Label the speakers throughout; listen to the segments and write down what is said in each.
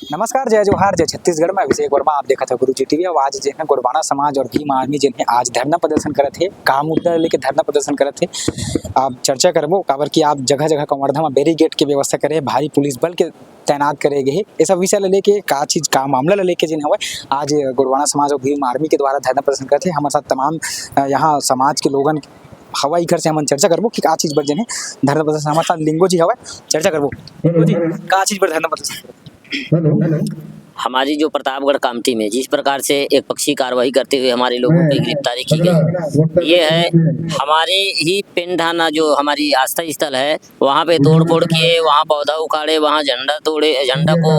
Speaker 1: नमस्कार, जय जोहार, जय छत्तीसगढ़ में अभिषेक वर्मा आप देखत हो गुरुजी टीवी। और आज जो है गोंडवाना समाज और भीम आर्मी जो है आज धरना प्रदर्शन करत है। का मुद्दा लेके धरना प्रदर्शन करत है आप चर्चा करबो काबर कि आप जगह जगह कवर्धा में बैरिकेड के व्यवस्था करे, भारी पुलिस बल के तैनात करे गए है। ये सब विषय ले लेके का चीज का मामला ले लेके जिन हवे आज गोंडवाना समाज और भीम आर्मी के द्वारा धरना प्रदर्शन करते हैं। हमारे साथ तमाम यहाँ समाज के लोगन हवाई घर से हम चर्चा करबो कि का चीज पर जन है धरना प्रदर्शन। हमारे साथ लिंगो जी हवा चर्चा करबो जी का चीज पर धरना प्रदर्शन।
Speaker 2: हेलो। हमारी जो प्रतापगढ़ कामठी में जिस प्रकार से एक पक्षी कार्रवाई करते हुए हमारे लोगों की गिरफ्तारी की गई, ये है हमारे ही पिंडाना जो हमारी आस्था स्थल है, वहाँ पे तोड़ फोड़ किए, वहाँ पौधा उखाड़े, वहाँ झंडा तोड़े, झंडा को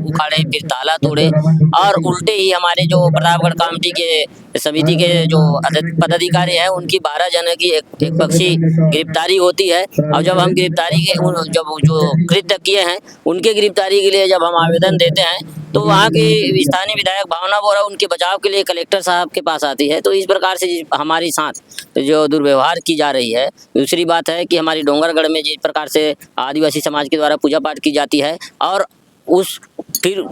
Speaker 2: उखाड़े, फिर ताला तोड़े और उल्टे ही हमारे जो प्रतापगढ़ कामठी के समिति के जो पदाधिकारी हैं उनकी 12 जन की एक पक्षी गिरफ्तारी होती है। और जब हम गिरफ्तारी के जब जो कृत्य किए हैं उनके गिरफ्तारी के लिए जब हम आवेदन देते हैं तो वहाँ की स्थानीय विधायक भावना बोरा उनके बचाव के लिए कलेक्टर साहब के पास आती है। तो इस प्रकार से हमारे साथ जो दुर्व्यवहार की जा रही है। दूसरी बात है कि हमारी डोंगरगढ़ में जिस प्रकार से आदिवासी समाज के द्वारा पूजा पाठ की जाती है और उस फिर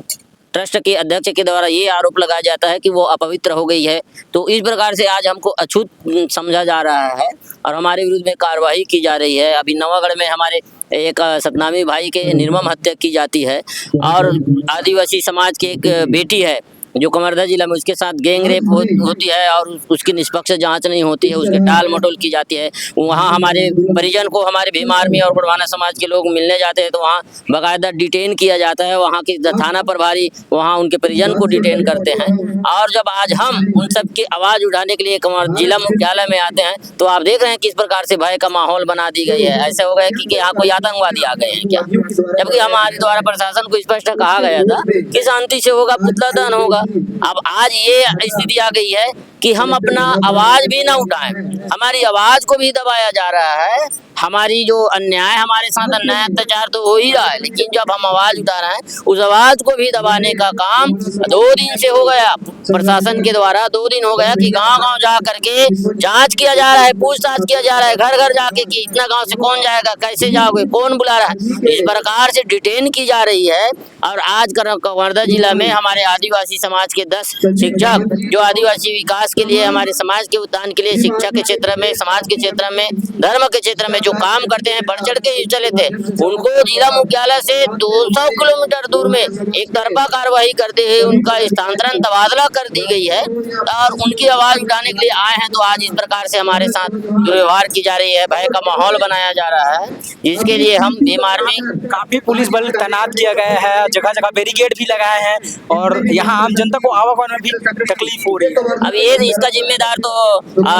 Speaker 2: ट्रस्ट के अध्यक्ष के द्वारा ये आरोप लगाया जाता है कि वो अपवित्र हो गई है। तो इस प्रकार से आज हमको अछूत समझा जा रहा है और हमारे विरुद्ध में कार्रवाई की जा रही है। अभी नवागढ़ में हमारे एक सतनामी भाई के निर्मम हत्या की जाती है और आदिवासी समाज की एक बेटी है जो कवर्धा जिला में, उसके साथ गैंग रेप होती है और उसकी निष्पक्ष जांच नहीं होती है, उसके टाल मटोल की जाती है। वहाँ हमारे परिजन को हमारे भीम आर्मी और गोंडवाना समाज के लोग मिलने जाते हैं तो वहाँ बाकायदा डिटेन किया जाता है। वहाँ की थाना प्रभारी वहाँ उनके परिजन को डिटेन करते हैं। और जब आज हम उन सब की आवाज़ उठाने के लिए जिला मुख्यालय में आते हैं तो आप देख रहे हैं किस प्रकार से भय का माहौल बना दी गई है। ऐसे हो गया कि यहाँ कोई आतंकवादी आ गए हैं क्या, जबकि हमारे द्वारा प्रशासन को स्पष्ट कहा गया था कि शांति से होगा, पुतला दहन होगा। अब आज ये स्थिति आ गई है कि हम अपना आवाज भी ना उठाएं, हमारी आवाज को भी दबाया जा रहा है। हमारी जो अन्याय, हमारे साथ अन्याय अत्याचार तो हो ही रहा है, लेकिन जब हम आवाज उठा रहे हैं उस आवाज को भी दबाने का काम 2 दिन से हो गया प्रशासन के द्वारा। 2 दिन हो गया कि गांव-गांव जा करके जांच किया जा रहा है, पूछताछ किया जा रहा है, घर घर जाके कि इतना गांव से कौन जाएगा, कैसे जाओगे, कौन बुला रहा है, इस प्रकार से डिटेन की जा रही है। और आज कवर्धा जिला में हमारे आदिवासी समाज के 10 शिक्षक जो आदिवासी विकास के लिए, हमारे समाज के उत्थान के लिए, शिक्षा के क्षेत्र में, समाज के क्षेत्र में, धर्म के क्षेत्र में जो काम करते हैं, बढ़ चढ़ के हिस्सा लेते हैं, उनको जिला मुख्यालय से 200 किलोमीटर दूर में एक तरफा कार्रवाई करते हुए उनका स्थानांतरण तबादला कर दी गई है और उनकी आवाज उठाने के लिए आए हैं। तो आज इस प्रकार से हमारे साथ दुर्व्यवहार की जा रही है, भय का माहौल बनाया जा रहा है, जिसके लिए हम भीम आर्मी
Speaker 1: काफी पुलिस बल तैनात किया गया है, जगह जगह बैरिकेड भी लगाए हैं और यहाँ आम जनता को आवागमन में भी तकलीफ हो रही है।
Speaker 2: अब ये इसका जिम्मेदार तो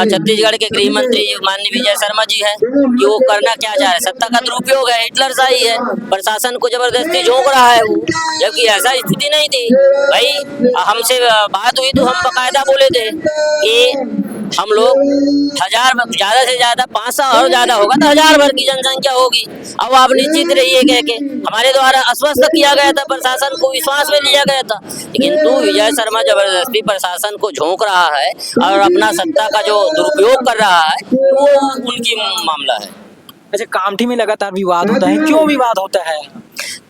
Speaker 2: छत्तीसगढ़ के गृह मंत्री माननीय विजय शर्मा जी है कि वो करना क्या चाह रहे हैं, सत्ता का दुरुपयोग है, हिटलर शाही है, प्रशासन को जबरदस्ती झोंक रहा है वो, जबकि ऐसा स्थिति नहीं थी। भाई हमसे बात हुई तो हम बकायदा बोले थे कि हम लोग 1000 ज्यादा से ज्यादा 500 और ज्यादा होगा तो 1000 भर की जनसंख्या होगी। अब आप निश्चित रहिए कह के हमारे द्वारा आश्वस्त किया गया था, प्रशासन को विश्वास में लिया गया था, लेकिन तू विजय शर्मा जबरदस्ती प्रशासन को झोंक रहा है और अपना सत्ता का जो दुरुपयोग कर रहा है वो उनकी मामला है।
Speaker 1: अच्छा, कामठी में लगातार विवाद होता है, क्यों विवाद होता है?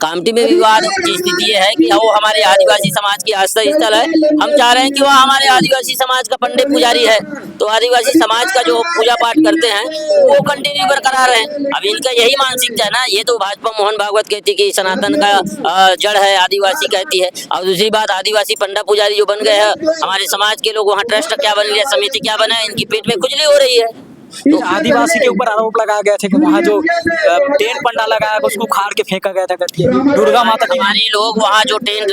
Speaker 2: कामठी में विवाद की स्थिति है कि वो हमारे आदिवासी समाज की आस्था स्थल है। हम चाह रहे हैं कि वह हमारे आदिवासी समाज का पंडित पुजारी है, तो आदिवासी समाज का जो पूजा पाठ करते हैं वो कंटिन्यू बरकरार है। अब इनका यही मानसिकता है ना, ये तो भाजपा मोहन भागवत कहती है कि सनातन का जड़ है, आदिवासी कहती है। और दूसरी बात, आदिवासी पंडित पुजारी जो बन गए हैं हमारे समाज के लोग, वहाँ ट्रस्ट क्या बन गया, समिति क्या बना, इनकी पेट में खुजली हो रही है।
Speaker 1: तो आदिवासी के ऊपर आरोप लगाया गया था कि वहाँ जो टेंट पंडा लगाया उसको उखाड़ के फेंका गया था करके दुर्गा माता की।
Speaker 2: हमारे लोग वहाँ जो टेंट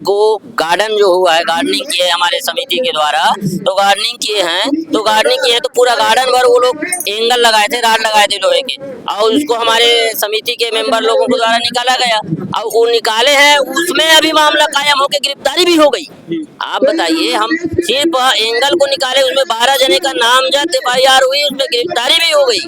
Speaker 2: को गार्डन जो हुआ है, गार्डनिंग किए हमारे समिति के द्वारा, तो गार्डनिंग किए हैं तो पूरा गार्डन भर वो लोग एंगल लगाए थे, राड लगाए थे लोहे के, और उसको हमारे समिति के मेंबर लोगों के द्वारा निकाला गया। अब वो निकाले हैं, उसमें अभी मामला कायम होकर गिरफ्तारी भी हो गई। आप बताइए, हम सिर्फ एंगल को निकाले, उसमें 12 जने का नामजद FIR हुई, उसमें गिरफ्तारी भी हो गई।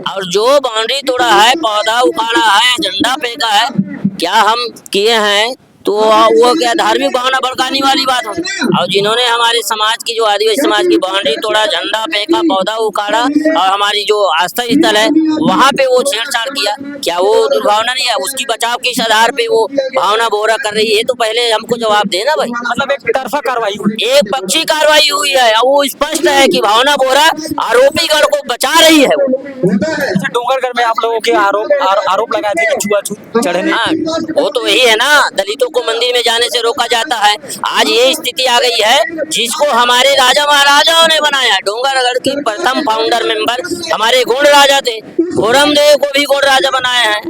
Speaker 2: और जो बाउंड्री तोड़ा है, पौधा उखाड़ा है, झंडा फेंका है, क्या हम किए हैं तो वो क्या धार्मिक भावना भड़काने वाली बात होगी। और जिन्होंने हमारे समाज की जो आदिवासी समाज की बाउंड्री तोड़ा, झंडा फेंका, पौधा उखाड़ा और हमारी जो आस्था स्थल है वहाँ पे वो छेड़छाड़ किया, क्या वो दुर्भावना नहीं है? उसकी बचाव किस आधार पे वो भावना बोरा कर रही है, तो पहले हमको जवाब देना भाई।
Speaker 1: मतलब एक तरफा कार्रवाई हुई।
Speaker 2: एक पक्षी कार्रवाई हुई है और वो स्पष्ट है कि भावना बोरा आरोपीगढ़ को बचा रही है।
Speaker 1: जैसे डोंगरगढ़ में आप लोगों के आरोप लगाए थे कि छुआछूत चढ़ने।
Speaker 2: हाँ, वो तो यही है ना, दलितों को मंदिर में जाने से रोका जाता है। आज ये स्थिति आ गई है जिसको हमारे राजा महाराजाओं ने बनाया। डोंगरगढ़ की प्रथम फाउंडर मेंबर हमारे गोंड राजा थे, घोरमदेव को भी गोंड राजा बनाया है।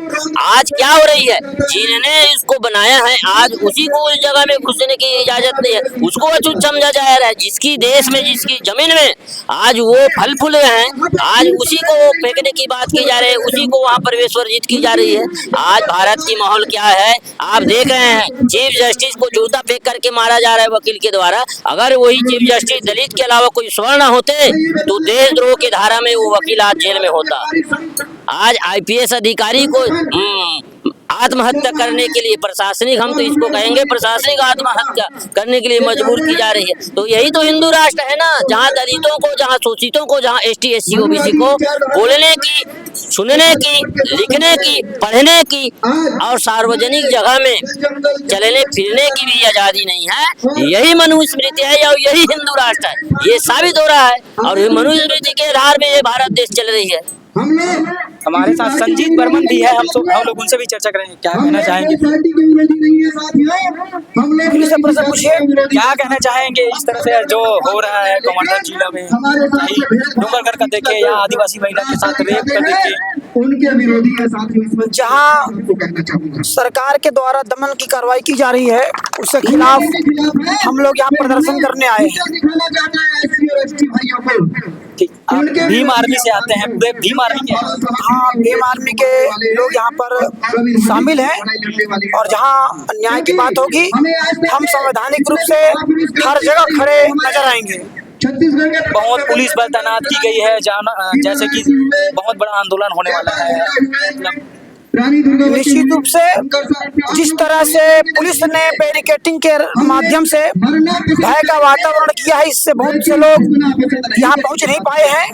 Speaker 2: आज क्या हो रही है, जिन्होंने इसको बनाया है आज उसी को उस जगह में घुसने की इजाजत नहीं है, उसको अछूत समझा जा रहा है। जिसकी देश में, जिसकी जमीन में आज वो फल फूले हैं, आज उसी को फेंकने की बात की जा रही है, उसी को वहाँ प्रवेश वर्जित की जा रही है। आज भारत की माहौल क्या है आप देख रहे हैं। चीफ जस्टिस को जूता फेंक करके मारा जा रहा है वकील के द्वारा। अगर वही चीफ जस्टिस दलित के अलावा कोई स्वर्ण होते तो देशद्रोह की धारा में वो वकील आज जेल में होता। आज आईपीएस अधिकारी को आत्महत्या करने के लिए प्रशासनिक, हम तो इसको कहेंगे प्रशासनिक आत्महत्या करने के लिए मजबूर की जा रही है। तो यही तो हिंदू राष्ट्र है ना, जहाँ दलितों को, जहाँ शोषितों को, जहाँ ST SC OBC को बोलने की, सुनने की, लिखने की, पढ़ने की और सार्वजनिक जगह में चलने फिरने की भी आजादी नहीं है। यही मनुस्मृति है या यही हिंदू राष्ट्र है, ये साबित हो रहा है। और ये मनुस्मृति के आधार में ये भारत देश चल रही है।
Speaker 1: हमारे साथ संजीत बर्मन भी है, हम लोग उनसे भी चर्चा करेंगे। क्या कहना चाहेंगे, प्रश्न पूछिए, क्या कहना चाहेंगे इस तरह से जो हो रहा है कमांडर जिला में, डोंगरगढ़ का देखिए या आदिवासी महिला के साथ रेप कर देखिए,
Speaker 3: उनके विरोधी है साथियों।
Speaker 4: जहां सरकार के द्वारा दमन की कार्रवाई की जा रही है उसके खिलाफ हम लोग यहाँ प्रदर्शन करने आए हैं।
Speaker 1: भीम आर्मी से आते हैं, पूरे भीम आर्मी के?
Speaker 4: हाँ, भीम आर्मी के लोग यहाँ पर शामिल हैं और जहाँ न्याय की बात होगी हम संवैधानिक रूप से हर जगह खड़े नजर आएंगे।
Speaker 1: बहुत पुलिस बल तैनात की गई है, जैसे कि बहुत बड़ा आंदोलन होने वाला है।
Speaker 4: निश्चित रूप से जिस तरह से पुलिस ने बैरिकेटिंग के माध्यम से भय का वातावरण किया है, इससे बहुत से लोग यहाँ पहुँच नहीं पाए हैं।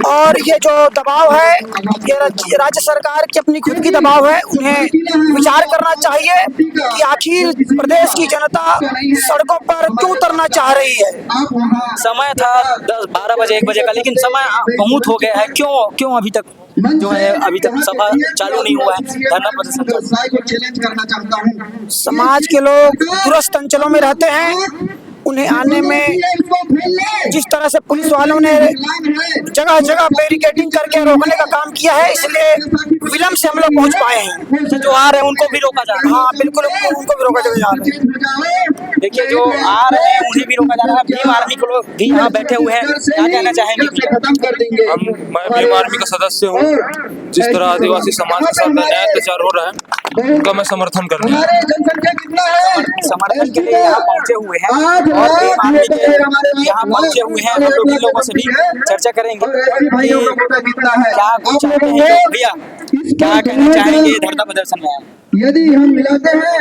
Speaker 4: और ये जो दबाव है ये राज्य सरकार की अपनी खुद की दबाव है। उन्हें विचार करना चाहिए कि आखिर प्रदेश की जनता सड़कों पर क्यों उतरना चाह रही है।
Speaker 1: समय था 10-12 बजे 1 बजे का, लेकिन समय बहुत हो गया है। क्यों अभी तक जो है अभी तक सभा चालू नहीं हुआ है, धरना प्रदर्शन
Speaker 3: करना चाहता हूँ।
Speaker 4: समाज के लोग दूरस्थ अंचलों में रहते हैं, उन्हें आने में जिस तरह से पुलिस वालों ने जगह जगह बैरिकेडिंग करके रोकने का काम किया है, इसलिए विलम्ब से हम लोग पहुंच पाए हैं।
Speaker 1: जो आ रहे हैं उनको भी रोका जा रहा है।
Speaker 4: हाँ बिल्कुल, उनको भी रोका जा रहा है।
Speaker 1: देखिए जो आ रहे हैं उन्हें भी रोका जा रहा है। भीम आर्मी के लोग भी यहाँ बैठे हुए हैं, क्या कहना चाहेंगे?
Speaker 5: मैं भीम आर्मी का सदस्य हूँ। जिस तरह आदिवासी समाज के साथ अन्याय अत्याचार हो रहा है उनका मैं समर्थन करता हूँ।
Speaker 1: समर्थन के लिए यहाँ पहुँचे हुए हैं और भीम आर्मी के यहाँ पहुँचे हुए हैं। हम लोग इन लोगों से भी चर्चा करेंगे कि क्या कुछ चाहते हैं भैया, क्या कहना चाहेंगे धरना प्रदर्शन में?
Speaker 3: यदि हम मिलाते हैं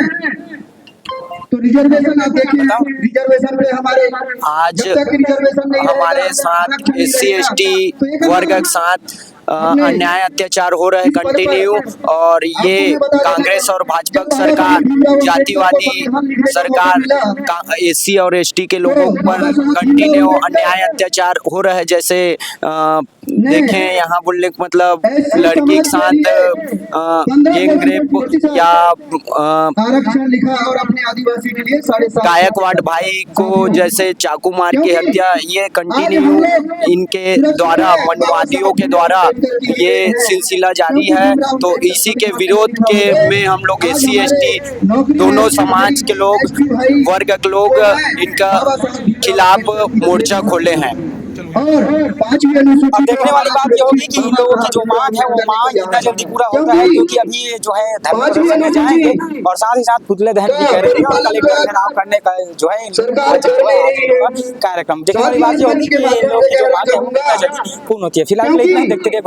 Speaker 3: तो रिजर्वेशन आप देखिए, रिजर्वेशन पे हमारे
Speaker 6: आज हमारे साथ SC ST वर्ग के साथ अन्याय अत्याचार हो रहे कंटिन्यू, और ये कांग्रेस और भाजपा सरकार, जातिवादी सरकार SC और ST के लोगों पर कंटिन्यू अन्याय अत्याचार हो रहा है। जैसे देखें यहाँ बोलने का मतलब लड़की के साथ गैंग रेप या
Speaker 3: आरक्षण लिखा और अपने आदिवासी के लिए 7.5
Speaker 6: गायकवाड़ भाई को जैसे चाकू मार के हत्या, ये कंटिन्यू इनके द्वारा, वनवादियों के द्वारा ये सिलसिला जारी है। तो इसी के विरोध के में हम लोग SC ST दोनों समाज के लोग, वर्ग के लोग इनका खिलाफ मोर्चा खोले हैं।
Speaker 1: अब देखने वाली बात ये होगी कि इन लोगों की जो मांग है वो मांग कितना जल्दी पूरा होता है, क्योंकि अभी जो है धरना प्रदर्शन में जाएंगे और साथ ही साथ पुतले दहन भी करेंगे और कलेक्टर घेराव करने का जो है कार्यक्रम। देखने वाली बात ये होगी कि इन लोगों की जो मांग है वो कितना जल्दी पूर्ण होती है। फिलहाल इतना देखते गए।